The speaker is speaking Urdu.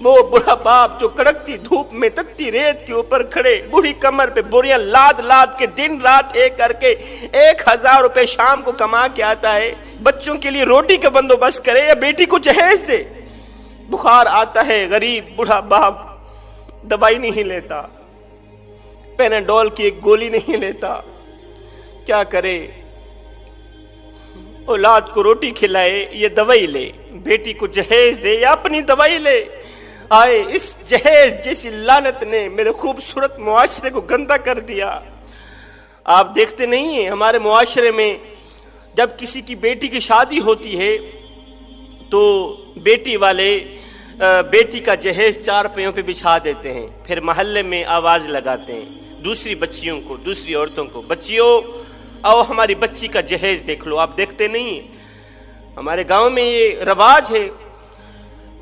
وہ بڑا باپ جو کڑکتی دھوپ میں تتی ریت کے اوپر کھڑے بوڑھی کمر پہ بوریاں لاد لاد کے دن رات ایک کر کے 1000 روپے شام کو کما کے آتا ہے، بچوں کے لیے روٹی کا بندوبست کرے یا بیٹی کو جہیز دے۔ بخار آتا ہے، غریب بوڑھا باپ دوائی نہیں لیتا، پیناڈول کی ایک گولی نہیں لیتا، کیا کرے؟ اولاد کو روٹی کھلائے یا دوائی لے، بیٹی کو جہیز دے یا اپنی دوائی لے۔ آئے اس جہیز جیسی لعنت نے میرے خوبصورت معاشرے کو گندا کر دیا۔ آپ دیکھتے نہیں ہیں ہمارے معاشرے میں جب کسی کی بیٹی کی شادی ہوتی ہے تو بیٹی والے بیٹی کا جہیز 4 پہیوں پہ بچھا دیتے ہیں، پھر محلے میں آواز لگاتے ہیں دوسری بچیوں کو، دوسری عورتوں کو، بچیوں آؤ ہماری بچی کا جہیز دیکھ لو۔ آپ دیکھتے نہیں ہیں ہمارے گاؤں میں یہ رواج ہے،